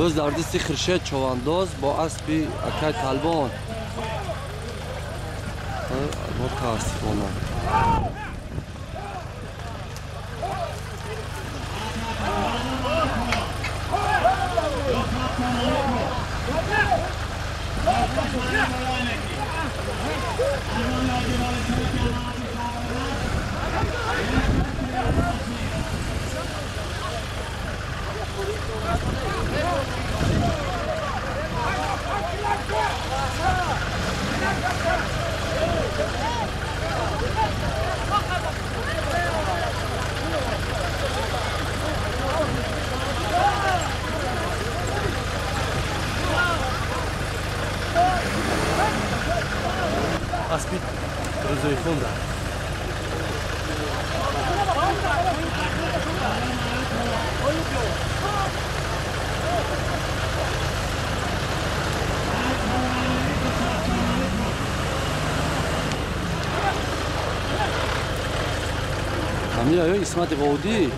باز در دستی خرشید چوانداز با اسبی اکای طالبان متاسفانه اسبی رضای خونده همین آیا اسمت قودی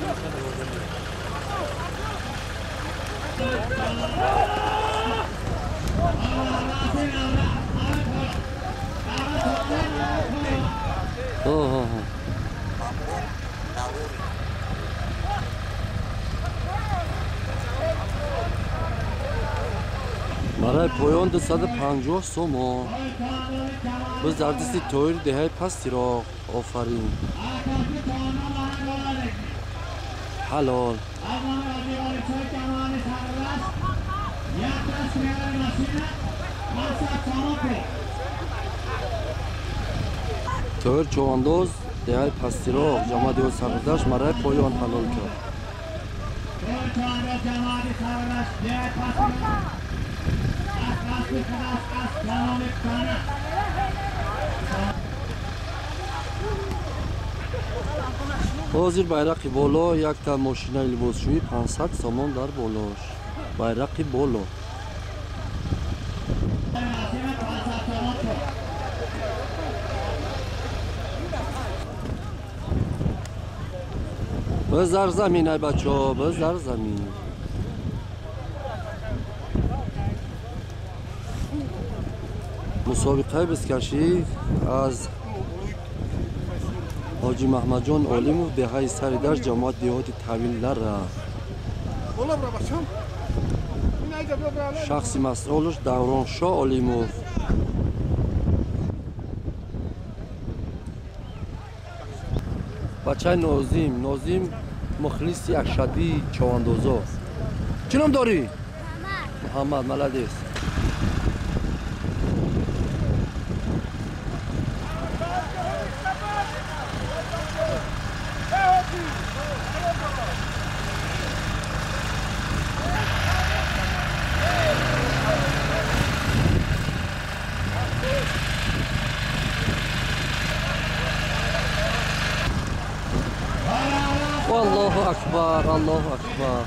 برای پایان 250 سوم باز در دستی تویر دهه پستی را آفرین حلال تویر چوانداز دهه پستی را جمعه دیو سردش برای پایان حلال کرد حاضر байрақи боло якта мошинаи либосшӯӣ 500 сомон дар болош байрақи боло бизар замин ай бачаҳо бизар замин мусобиқаи бизкашӣ аз ҳоҷи маҳмадҷон олимов деҳаи сари дар ҷамоати деҳоти тавиллара шахси масъулаш давроншоҳ олимов бачаи нозим мухлиси акшадии чавандозо чӣ ном дорӣ муҳаммад маладес Allahu Akbar, Allahu Akbar.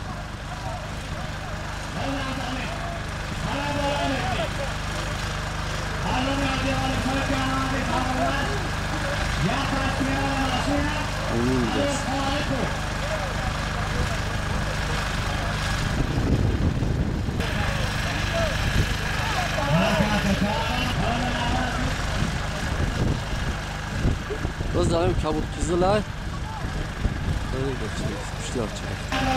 Biz daim kabul kızılay. Piştiyor çıkar.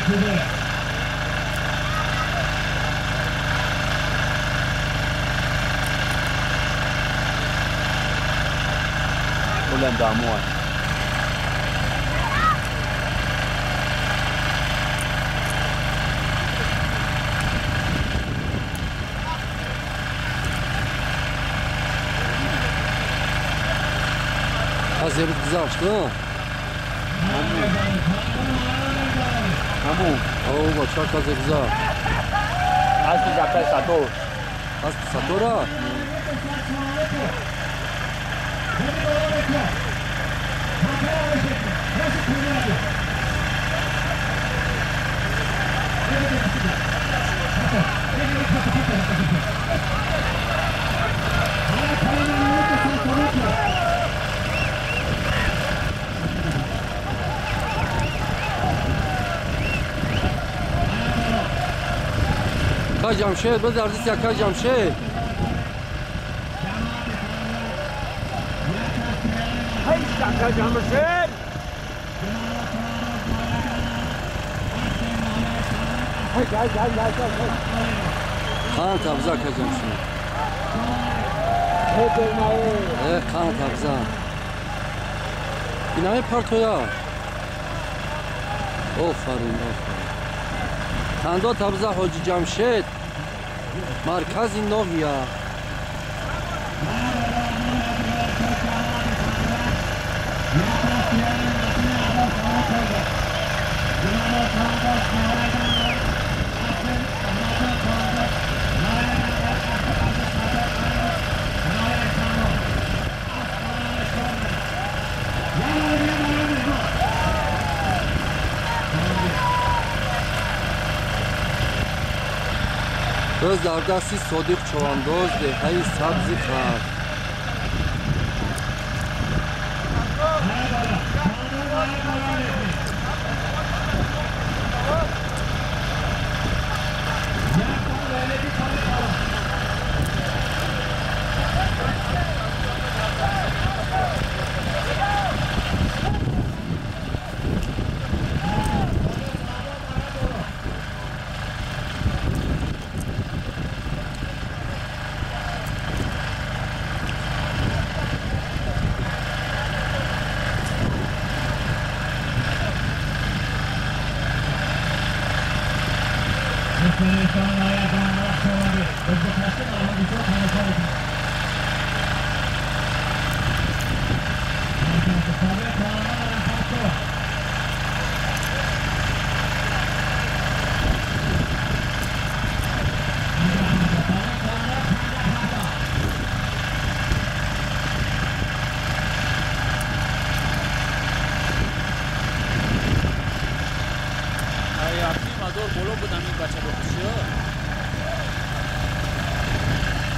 Ulan damuat. Az yeri güzelmiş değil mi? Kamu. Oo bak çok az güzel. Asli sampai satu. Az satora. Ka Jamşed, biz artist ya Ka Jamşed. Hai, Saka Jamşed. Hai, gel. Kan tabza Ka Jamşed. Ne derneği? Kan tabza. İnanı partoya. Aferin. Kando tabza Hacı Jamşed. Merkezi Novya. Biz در دست صادق چوانداز دهه سبز کرد.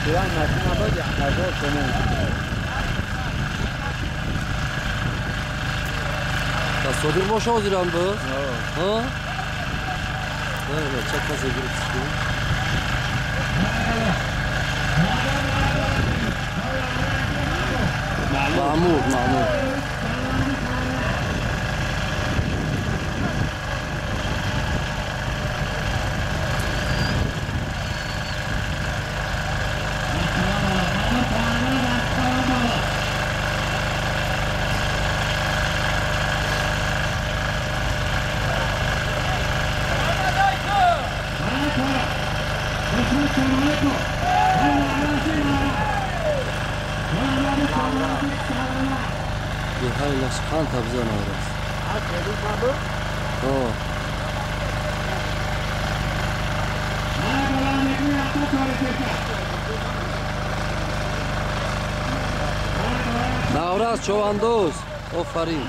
Kurang nasi apa aja? Nasi semua. صادق باشه آزیرم با؟ ها؟ نه چه کسی گرفتی؟ معمول یه های لشخان تبزان آرست نورست چواندوز آفرین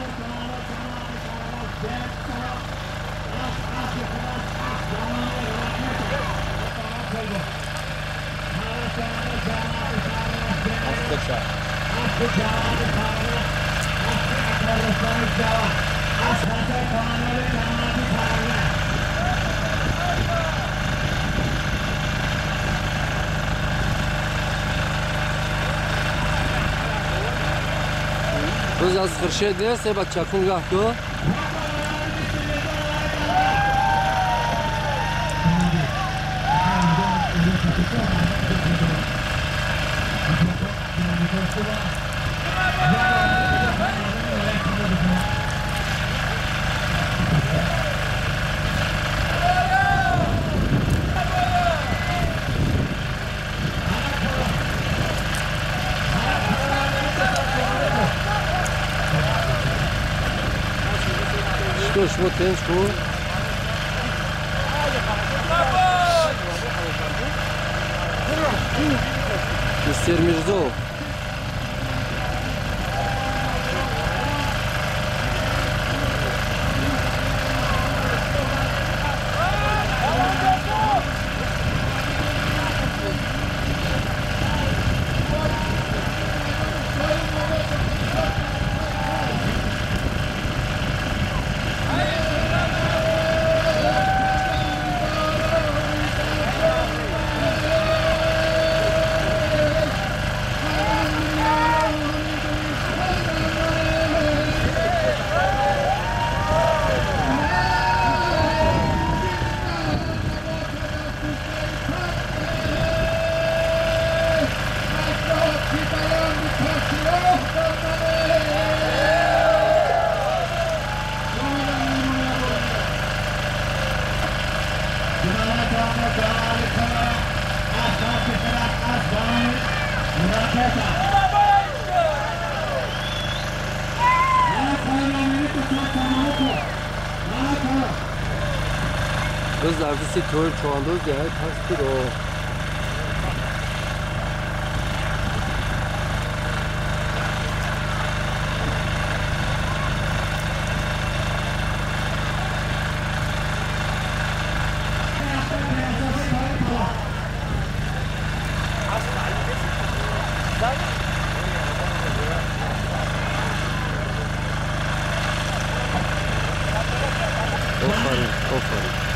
روز از خرشید نیست بچه کن گاه تو اسمو تنس کو مستر میرزو Biz neredeyse tör çoğalıyoruz ya, pastır o. Aferin, aferin.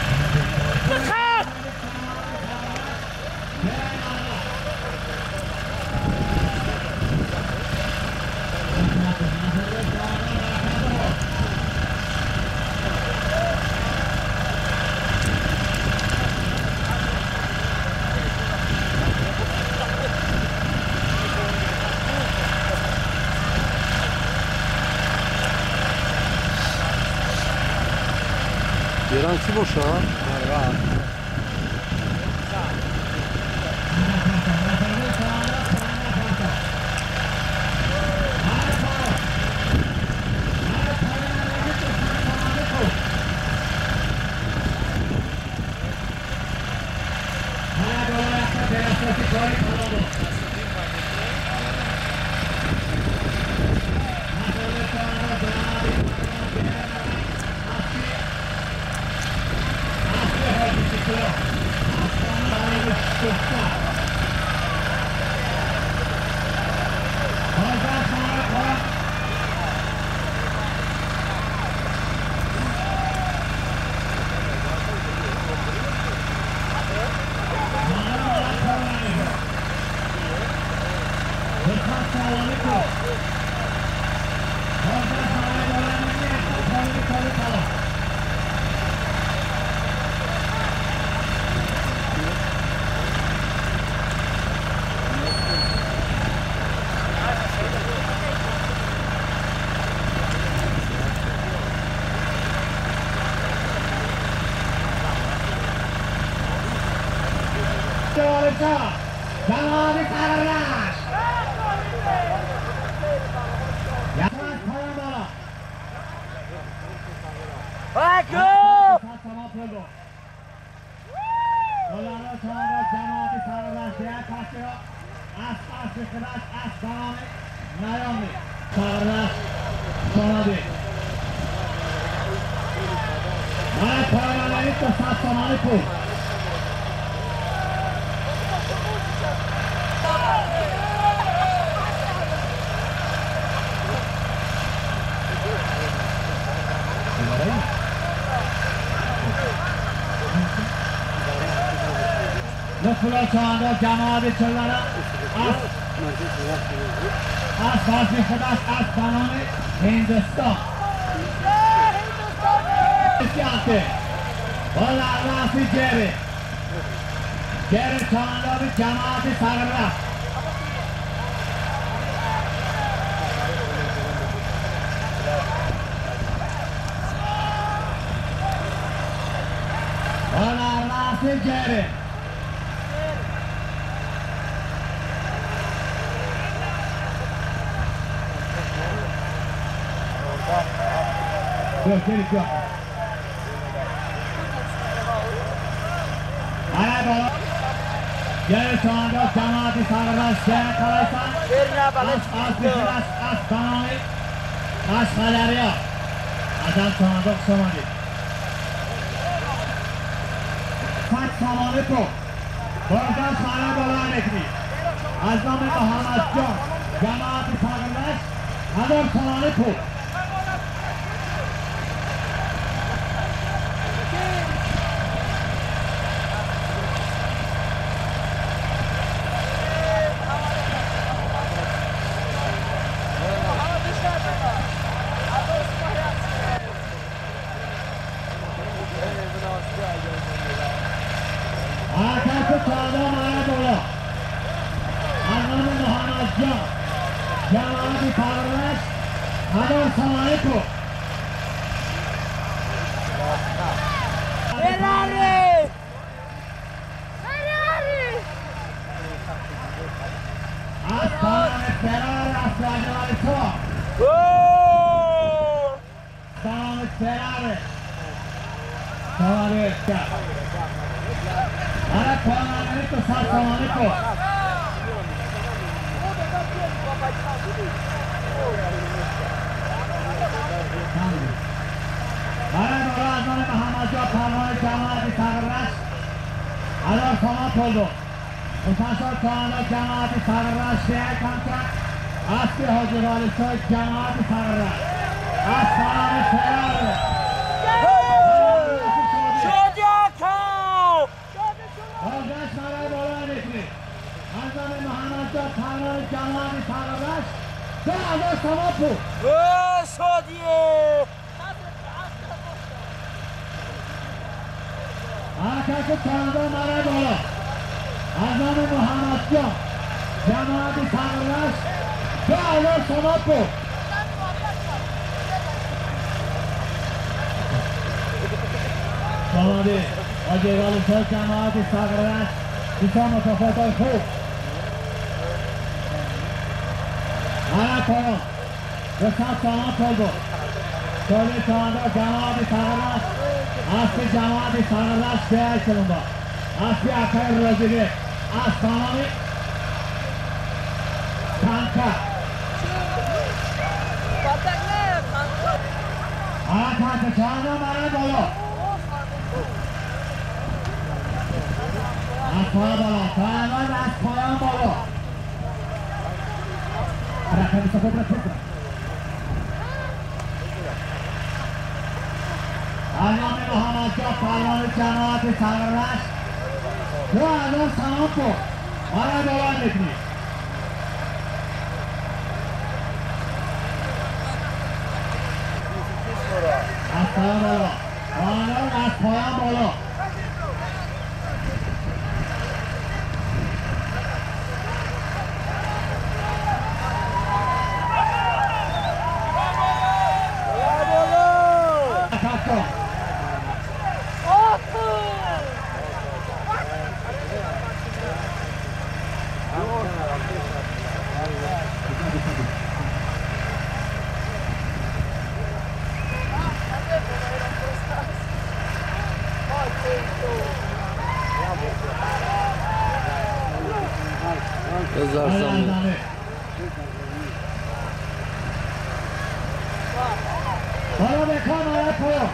Yeran ki boş ha? Canabi Sarılaş. Yavaş Karamala. Hakkı! Tamam oldu. Olanlar sonra Canabi Sarılaş diye kaçıyor. Aslan Sıkılaş, Aslan Naomi. Sarılaş, Sonabi. Bana paraları da satmalı koy. Nufula çağında cemaati çıllara az bazı Kıdaş az bananı Hindistan. İsyatı. Valla Rafi Geri. Geri çağında bir cemaati sarılar. Valla Rafi Geri. Yok, gerek yok. بالا گره چانداز جماعتی سرگرش شهر کلایستان از بخیرش از بنامی قشقدریا ازم چانداز شمالی فت سامانه تو بازم سانه بالا نکنی از نام محمد جان جماعتی سرگرش ازم سامانه تو آتش چادا مارا بالا از نام محمد جان جماعتی پرورش هزار سوانه تو فراری از سوانه فرار از راجوان تو سوانه فراره سوانه آره سوانه تو سر سوانه تو آره نورا از نام محمد جان پروانه جماعتی سرگرش هزار سوانه تولدو Utanşar Kağan'a cemaati sarırar şehir kanka Asli Hocaları Soy cemaati sarırar Aslanı Ferrari شجاعتم Hoca Saray Bolan Ekri Azami Muhammed'de Tanrı cemaati sarırar Ve Azar Samapu شادیه Arkası Tanrı Maray Bolan Azami Muhammed'de cemaati sarırar Ve Azar Samapu Şamadi, Acıvalı Söz Cemaati Sarıraş, İsa Mutafakay Khub. Ana koyun, Rıfat Sanat oldu. Söyle çağında Cemaati Sarıraş, Asli Cemaati Sarıraş değer kılında. Asli Akayır Rözili, Aslanami, Kanka. Ana kanka çağında Mara Bolo. از پایان بالا پایان از پایان بالا رقم سفید را تکرار علام محمد جان پروان جماعت سرگرش دو هزار سلام کو آره بالا میکنی از پایان بالا آنان از پایان بالا Yazarsam بالا بکن مارد پایان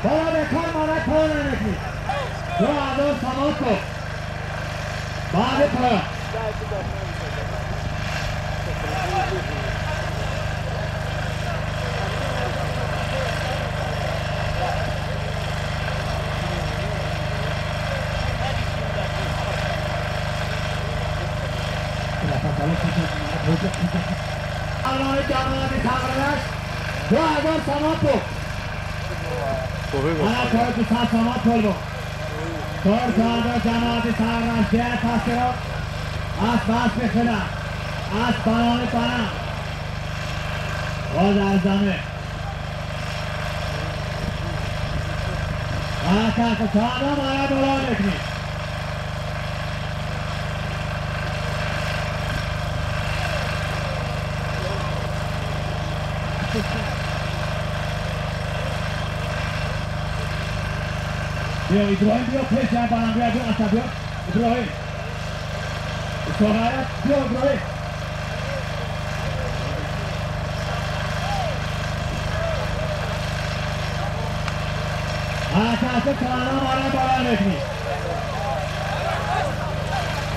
بالا بکن مارد پایان نمیکنی دو هزار سماعت کن بعد پایان علامه جماعتی سرگرش دو هزار سماعت کن ana kör kısa samat oldu. Kör kağıda cemaati sarıran şehir tasdiro. As bas bıkıda. As bananı bana. O da azami. Ana kanka kağıda maya dolan ekmeği. بیا ابراهیم بیا پیش هم بانم بیا بیا اصلا بیا ابراهیم سوغایت بیا ابراهیم اساس کانال ماره بالا نکنی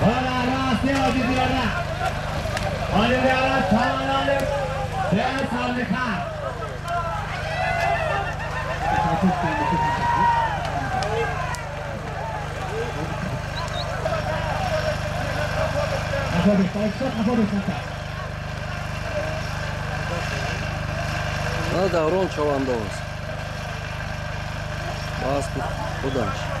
بالا راستی آجی دیاره آجی دیاره کانال دیاره سالی کار نه دوران چوانده است باز خودش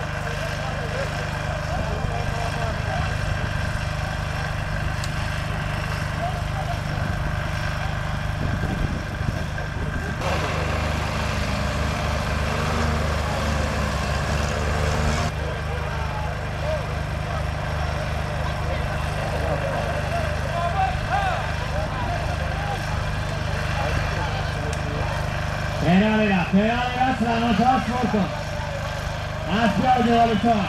Pera, strano, trasporto. Aspetta, Valentino.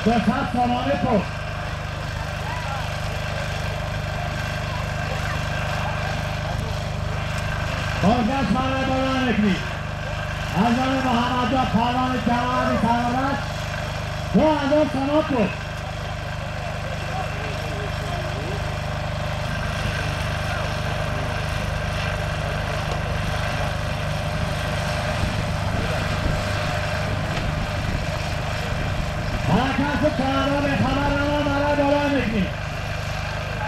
Dört hat tamamı bu. بازگشت برای بلند نکنی از آن محمد را پروان جوانی سرورش 2000 سنات بود حرکت کانادا به خبرنامه برای بلند نکنی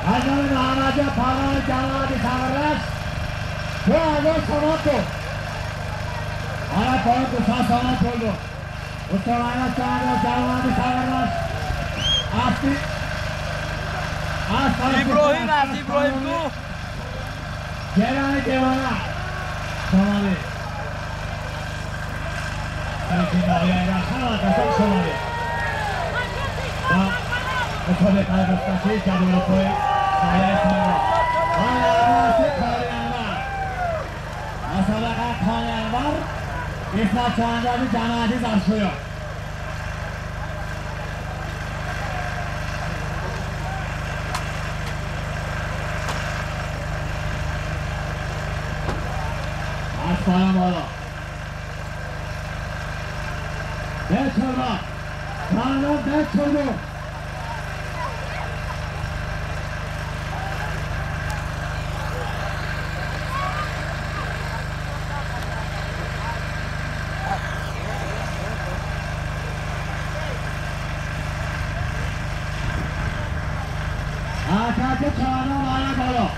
از آن محمد را پروان جوانی سرورش 2000 سنات بود حالا پایین 200 سنات بود استوانه کانادا جوانی سرورش افتی ابراهیم از ابراهیم گو گرانی دیوانه شمالی سرکی نایه را خواهد قسم شمالی و خود قلب استاشی جدول کوی نایه شمالی آنه کاری انوار مسابقه کاری انوار اسمت چاندازی جماعتی زرشویو از پایان بالا ده چرا کانون ده چرا حرکت کانون آنه بالا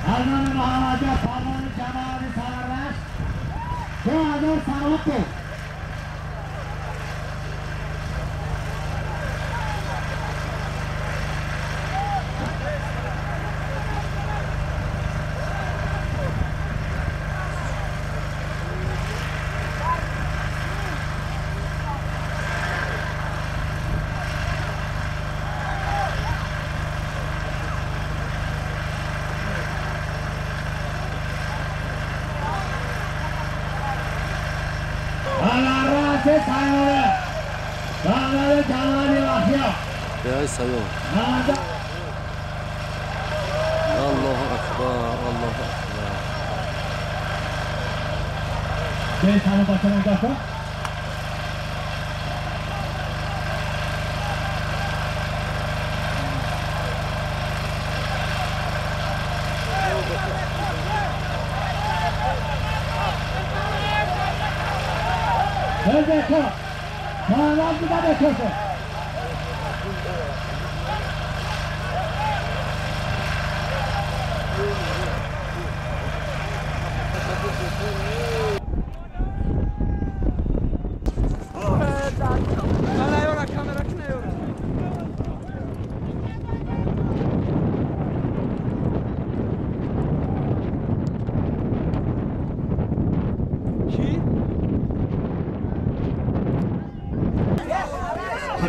از نام محمد پروان جمالی سرورش 2000 سنات بود بیای سیون الله اکبر الله اکبر به تمام باشم نگاه کن بکن کانال دیگه بکن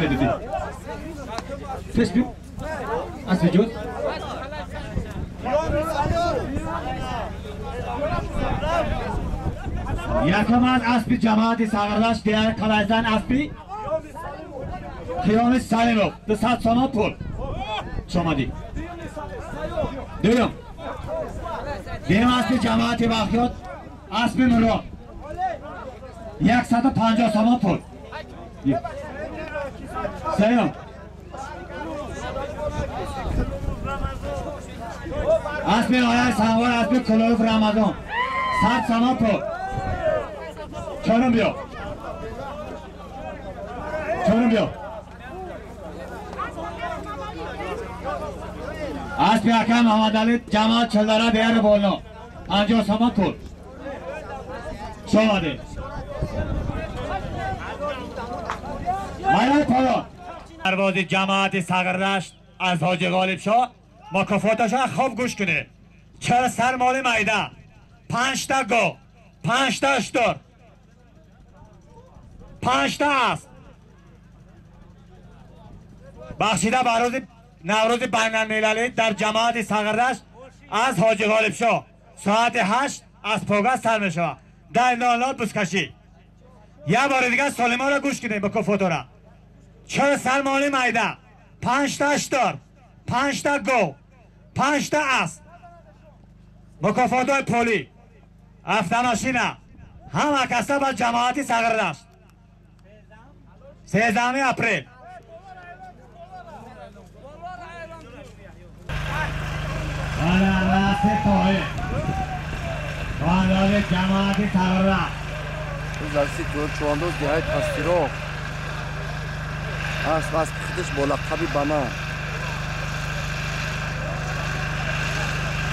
دوزی فش بیو اسب جوز یکم از اسب جماعت ساغرداش دیگر کلایزن اسبی خیام سلیمو 200 سوم پول شما دی دویم دیم اسب جماعت باقیات اسب مراد 150 سوم پول سیوم اسب آیه سنوار اسب کلوف رمضان 100 سوم پول چونم بیا اسب حکم محمد علی جماعت چلدره دیگر بالا 50 سوم پول شما دی مایل پایان پرواز جماعت ساغردشت از حاج غالب شاه مکافاتشان خوب گوش کنه 40 سر مال میده 5 تا گو 5 تا اشتر 5 تا است بخشیده بروز نوروز بین المللی در جماعت ساغردشت از حاج غالب شاه ساعت 8 از پوگه سر می شود در نالات بزکشی یه بار دیگه سلیمان را گوش کنید مکافات را 40 سر مال میده 5 تا اشتر 5 تا گو 5 تا است مکافات های پولی افتماشینه همه کسا با جماعت ساغردشت 13 اپریل جماعت ساغردشت زرسی چواندوز دیهای پستیرو اسب خودش با لقب بنا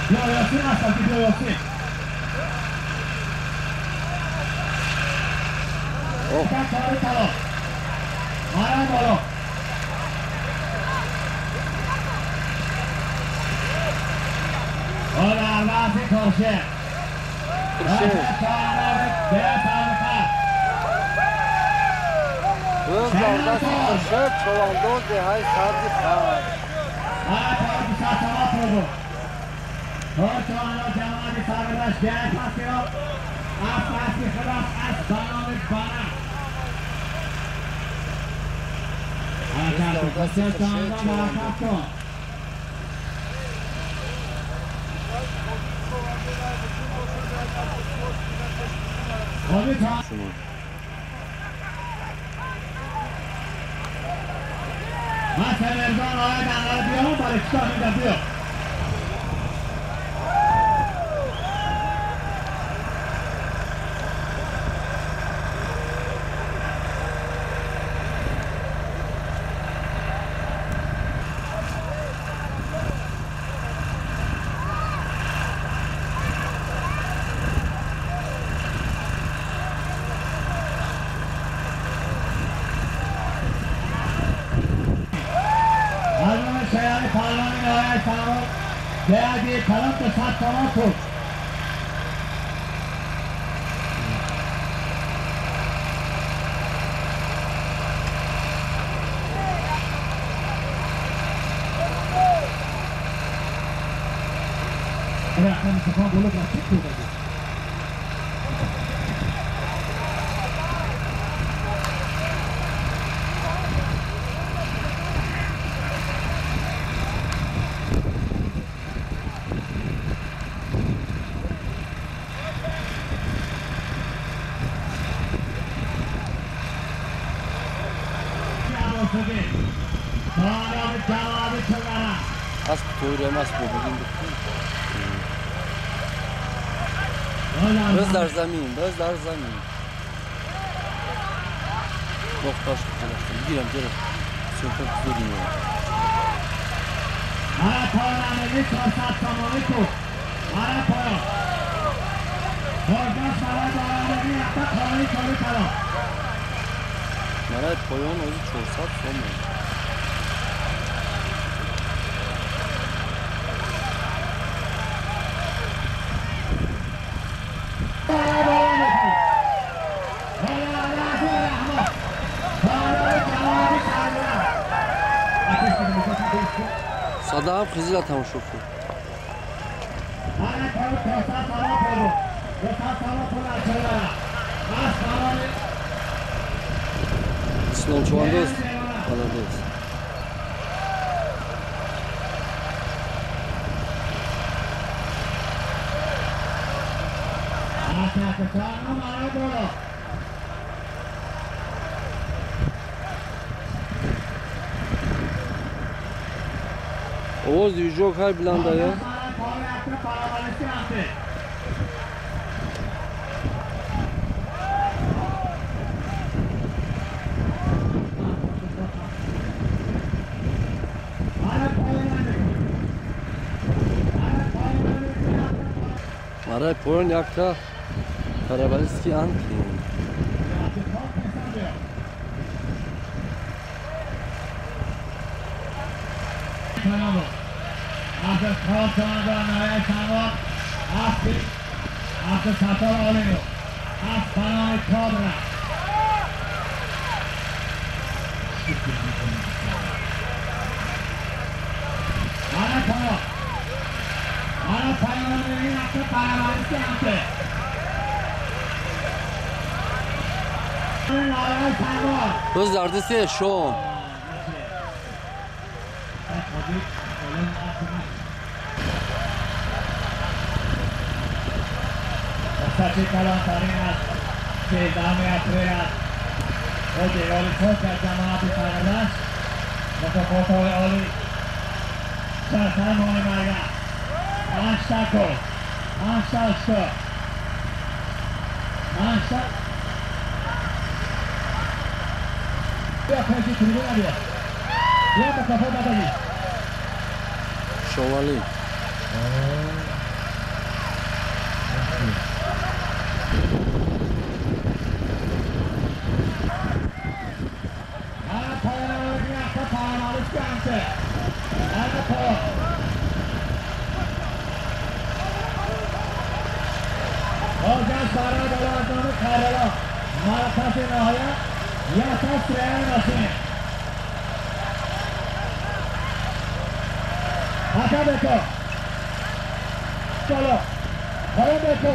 بیا یاسین اصلا بیا یاسین کاری تلا مارم بالا عرباسی کرشه روز دردستی کرشه چواندوز دیهای سبزی پس چواندوز جماعت ساغردشت دیهای پسی را افراسی خلاص از بانام بانم حرکت کسی چواندوز حرکت کن من سمردان آقای دنگل بیارم برای کتا میده بیا شیعه پارلانی آقای سلام بیادی کلام تو 100 تومان پول رفتن سفان بولو برسید تو بگید اسب تویرم اسب بودیم بز در زمین نقطاش کنستم بگیرم سلطان بودیم مارا پایانه 400 تومانی تو مارا پایان بازداشت برای دارندگی یکتا پایانی کاری کلا مارا پایان اوزی 400 تومانی Adam kızıyla tamaşa kıl. Bana koyu kosta tamam oldu. Kosta tamam oldu açılara. Az tamam. İslam çuvandız. Aladız. Aşağı kıçağına bana doğru. Oğuz yücok hay bilanda ya. Bana koyu yaptı, parabalisi yaptı. Bana koyu yaptı. Bana koyu yaptı. Maray poyon yakta. Karabaliski anti. After call sonunda Naya Sango, after Sator Olino, Aspanoi Cobra. Mana Pano, Mana Pano'nun after Paramalisi after. Naya Sango. Kız derdisi şom. Sachi Kalantarinas, Dame Atreras, Oye, Oli Toka, Jamati Sagaras, Motokoto Oli, Sasan Oli Maya, Anstako, Anstasko, Anstak. Yok, peki tribüne diyor. Yok da kafa badayı. Şovali. Ana Polo'nun yaptı parmalık yansın. Ana Polo. Hocam sarı dolardanı karılı. Maratası nahaya. Yasa sıraya nasıl? Hata beko. Solo. Para beko.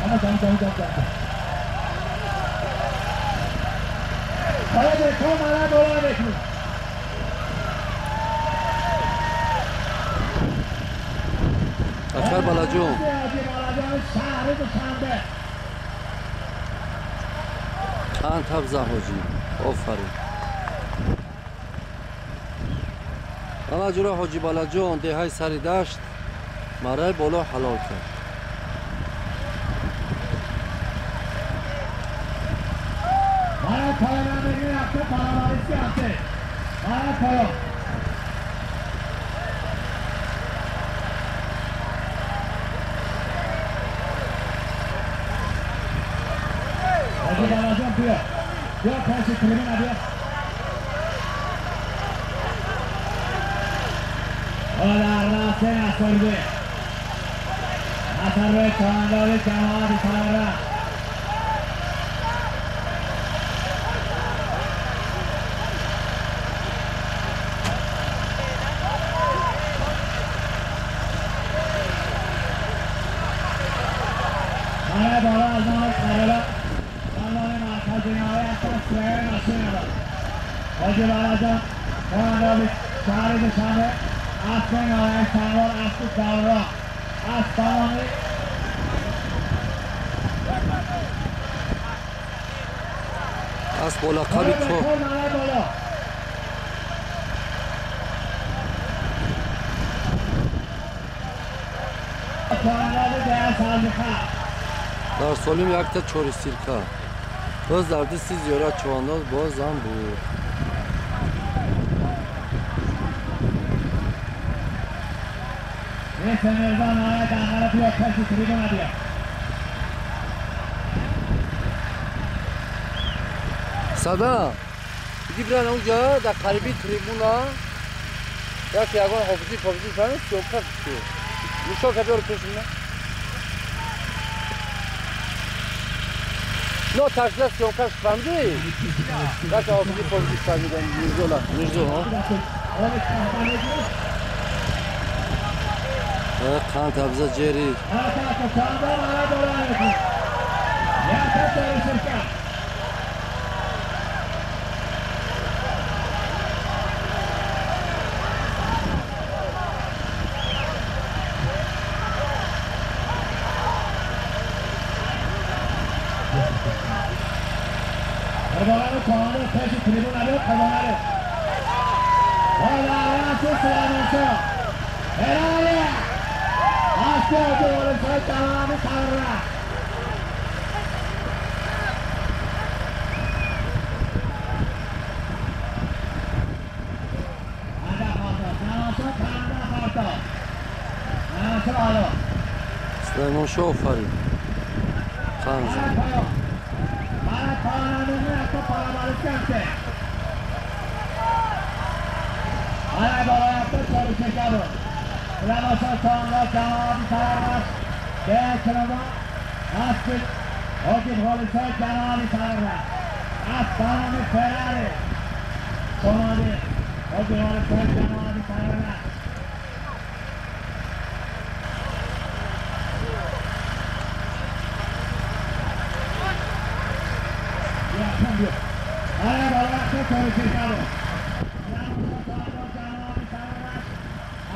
Ama can. Para beko mara dolar beko. Akar balacım. Hacı Balacı'nın şahı dışarıda. Kan tabza hoci. Aferin. Ana jura hoci balacım dehay sari dasht. Maray bolo halal kard. Bana Polo'nun yaptı paramalisi yaptı. Bana Polo. Hacı Balacı'nın diyor. Diyor karşı tribüne diyor. Ola Rasena sordu. Atarve Çağandalı Cemaati Sarara. Bana bala azmanlık karılı. Allah'ın arkasına ayakta sıraya nasıl yapar? Hacı Balacı'nın Çağandalı Çağrı dışarı. Aspen olay sanor aslı kavra. Aspanı. As bola kabit ko. Dar solim yakta çori sirka. Kız derdi siz yora çuvandız bozan bu. Neyse Merdan Ahmet anlatıyor, peki tribüne diyor. Sada. Gibran onca da karibi tribuna. Ya ki agon hafızı falan çok kaçtı. Bu çok yapıyor peşinden. No tarzlasyon kaç famdi. Ya ki hafızı falan Mirzola. Mirzo ha. خودت کمپانی بود؟ قند ابزا جری تا چانده مالا دولان بود یا تا داری شرکت Kazananı puanı peşi tribün alıyor, kazananı. Kazananı Süleyman'sı. Helali. Aslı ödü olursa devamı tanrı. Hadi kaldı. Süleyman'sı kanada kaldı. Süleyman'sı alıyor. Süleyman Şofari قند Bana kanununu yapıp parabalık yaptı. Bana baba yaptı, soru çeker o. Süleyman'sı sonra cemaati sararlar. Değer sınıfı, astık. O ki polise cemaati sararlar. Aslanımı Ferrari. Somali. O ki polise cemaati sararlar. Cambio. Ahora Balazo solicitado.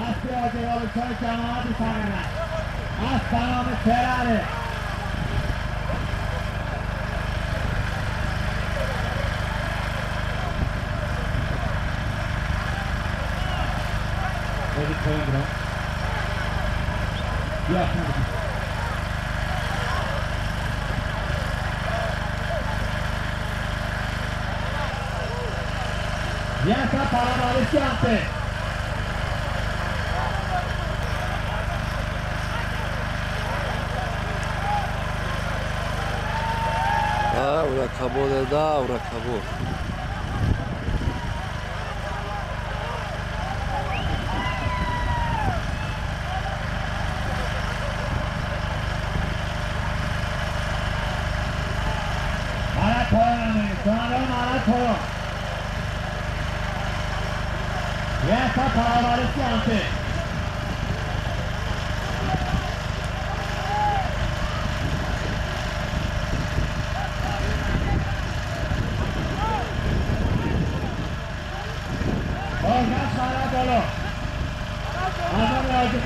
Aslı ödü olursa cemaati sararlar. Aslanımı Ferrari. Hadi koyun bro. Yok. Yasa parabalık yaptı. ura kabo da ura kabo Maratón. Yasa parabalık yaptı. Orhan sana dolu. Adam yazdı.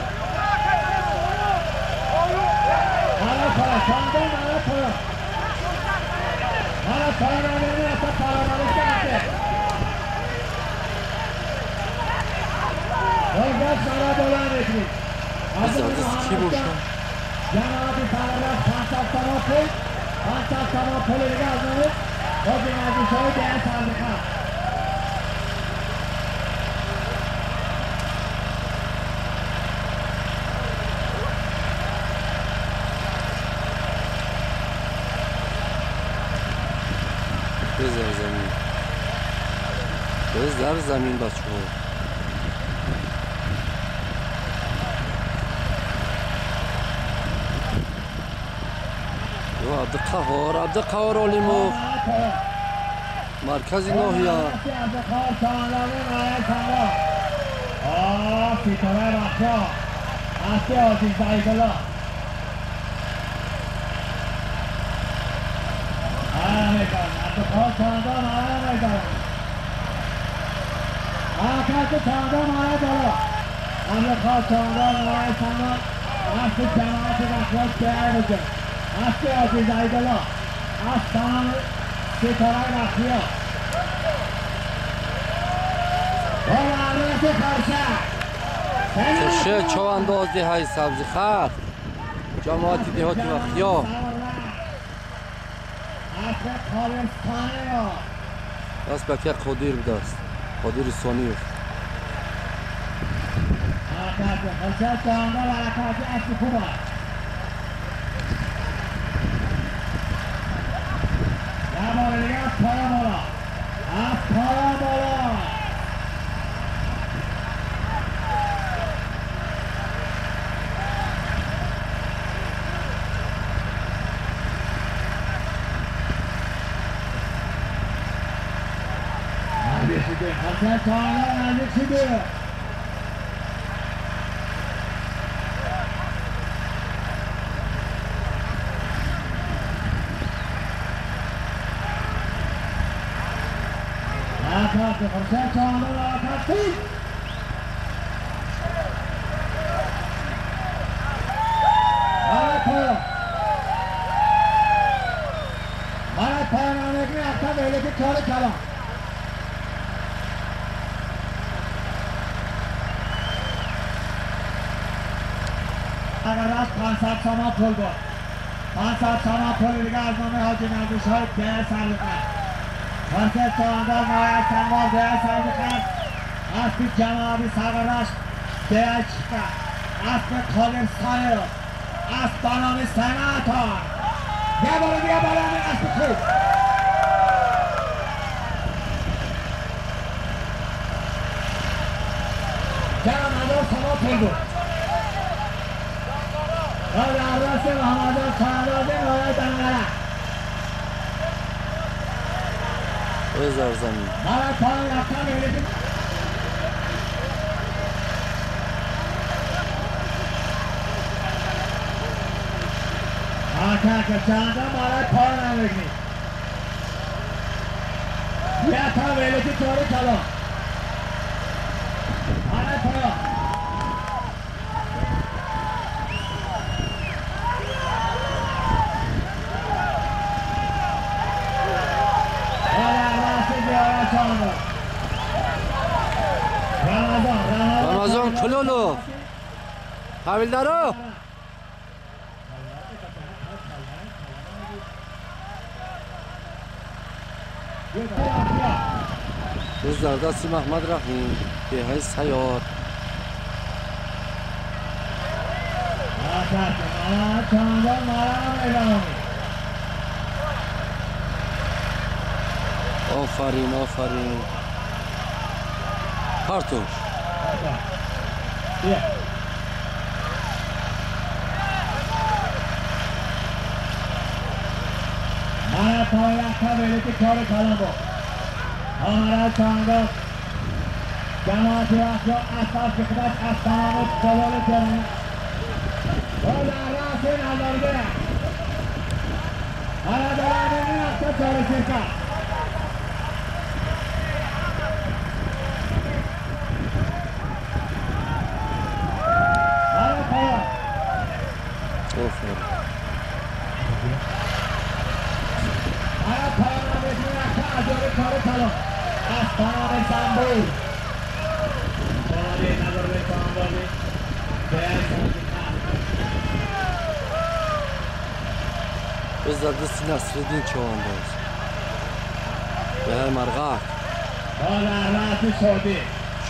Maratón, sandın Maratón. Maratón önünü yasa parabalık yaptı. Orhan sana dolan etmiş. Zardız ki boşa Cenab-ı Tanrı Pançaksamapol, Pançaksamapol'u yazdı. O günlerdi soy değer sandıka. بذار زمین بذار زمین بچه ها عبدالقهار علیموف مرکز ناحیه عبدالقهار چانلانی نایه چانلا ستاره بخشا اصلی عزیز زیدالله میکنم عبدالقهار چانلا نایه میکنم مرکز چانلا نایه بالا عبدالقهار چانلا نایه چانلا اصلی جماعت بخشا شعر بجن اصلی عزیز زیدالله اصلا ستاره بخشیا چه چوانداز های سبزی خط جماعتی دهاتی و خیام دست بکر قدیر بدست قدیر ثانی Hasan Çağlar nazik şudur. Hasan Çağlar Hasan. Bana paranlıklı yaptan böyle bir çarı çalın. Agaraz Pansat Samapol bu. Pansat Samapol ilgi azmamı hacimazı şahit değer sarlıklar. Pansat Çoğandar Maya Sanvar değer sarlıklar. Asbik Cemabi Sagaraş değer çıkar. Asbik Kadir Sayı. Aslanımı Senator. Yabalanı Asbik Kul. Cemabi Samapol bu. Öyle arası Ramazan Çağlar'dan öyle danlara. Öz arzanı. Bana puan yaptan öyle bir... Hakan Kaçağı'nda bana puan alırdı. Yata böyle bir çoğu çalın. Bana puan. Ramazan Kulolu. Havildaro. Rızlarda Sim Ahmad Rahim. Behay Sayar. Aferin. Kartuş. Bana paylaşta böyle bir çarı kalan bu. Onlara çağında cemaat-i rahyo asfalt kıkıdaş aslanımız kolalı törünü. Orada Rasim Hazar'da Anadolu'nun hafta çarı sirka. Bana paylaş. Aferin. Bana paylaşın hafta acılı çarı kalan. Aslanımız Zambul. Kolay nazarlı çağında değer sandıklar. Rızlarda Sinasreddin Çoğandoz. Behay Margak. Orada Rasim Şodi.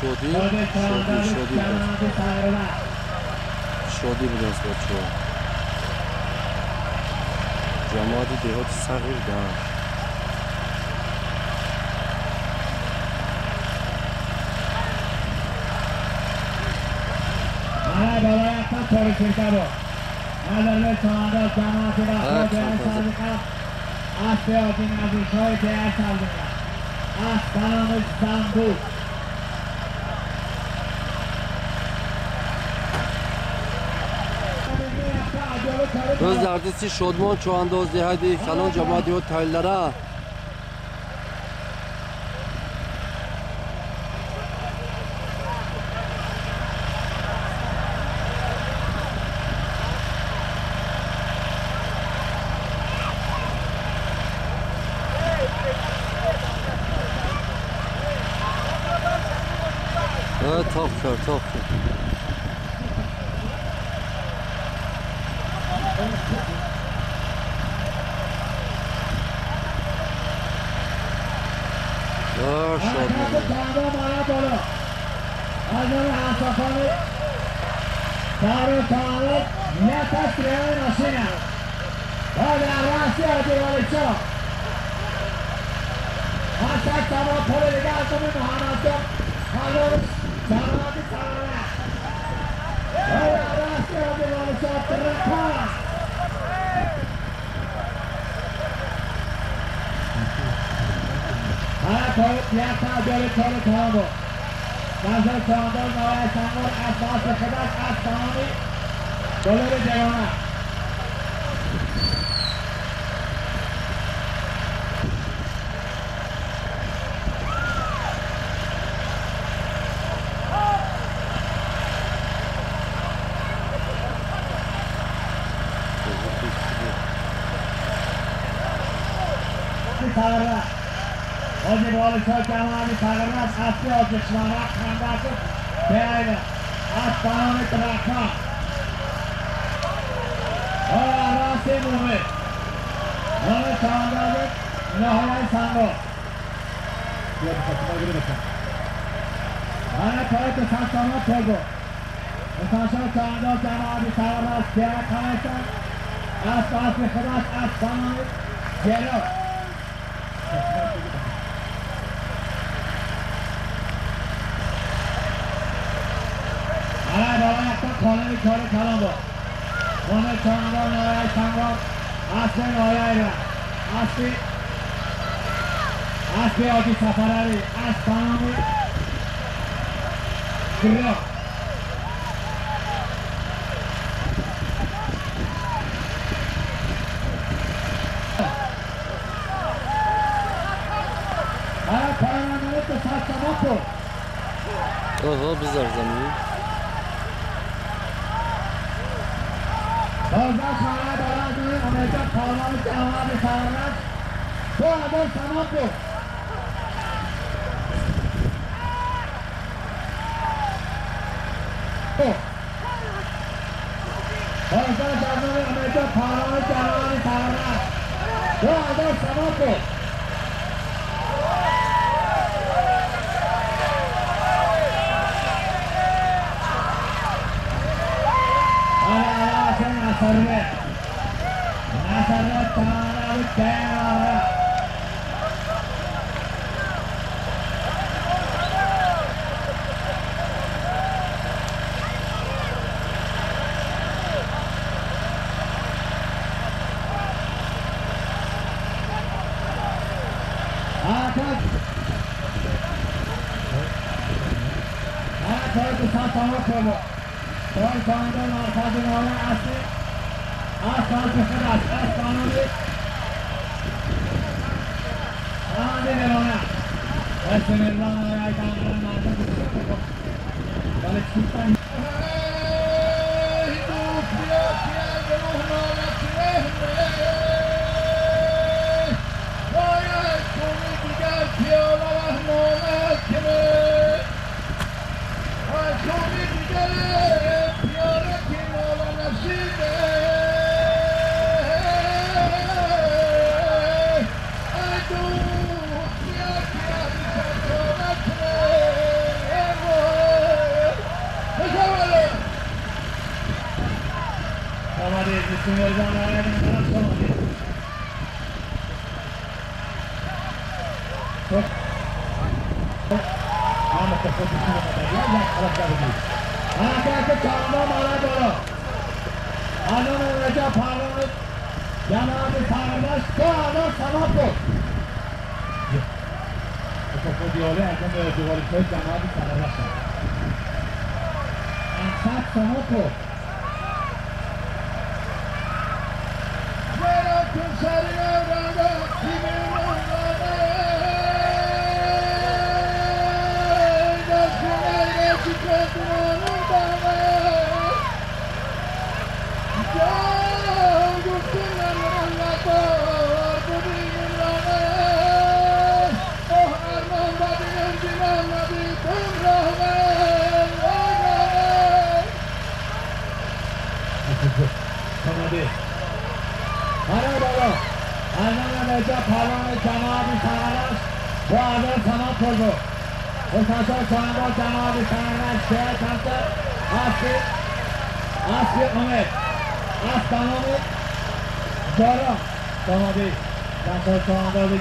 Şodi. Şodi çağında cemaat-i saygılar. Şodi biliyoruz bu çoğu. Cemaat-i Dehat Sagir da. Bana balayaktan soru şirka bu. Nazarlı çağında cemaat-i rahyo değer saldıklar. Asya Dinazı Şoy değer saldıklar. Aslanımız Zambul. Rızlarda Si Şodman Çoğandoz Dehaydi Salon Cemaat-i o taylara. Evet, top. یک تعدیل کار تمام نظر چاندار نوای سنگار اساس خداش از تمامی دلار جوانه Tarla. Hoca balı çok zamanı tarlamaz. Aslı hoca şımarı kandası. Değerli. As tamamı trakma. O arası bulmuş. Onu çağındadı. Nihayet sango. Bana koydu saçlarına koydu. Saçlar çağında zamanı tarlamaz. Değerli kalırsan. As bir kıdaş as tamamı. Geliyor. Alay baba yakta kolunu körü kalan bu. Onu çoğundan oraya sango. Aslı orayla. Aslı oki safarari. As tamamı. Kırıyor. Bana paranı da satsamak bu. Oho biz arzamıyız. Bozda sana dolandırır, Amerika kalmalı cevabı sağlar. Bu adam samak bu. Bozda canlı Amerika kalmalı cevabı sağlar. Bu adam samak bu. Nasarlı tanrı değerli. Koydu satama kolu. Koy koyundan arkadın oraya aslı. Aslan kıkıdaş, aslanı bir. Hadi ver ona. Bismillah oraya kankarın altı kutsu. Balık çıktan.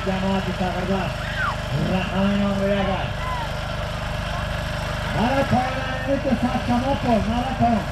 Cemaati sakırlar. Rakamına uyar. Mara koyulan önünde satsamak ol. Mara koyun.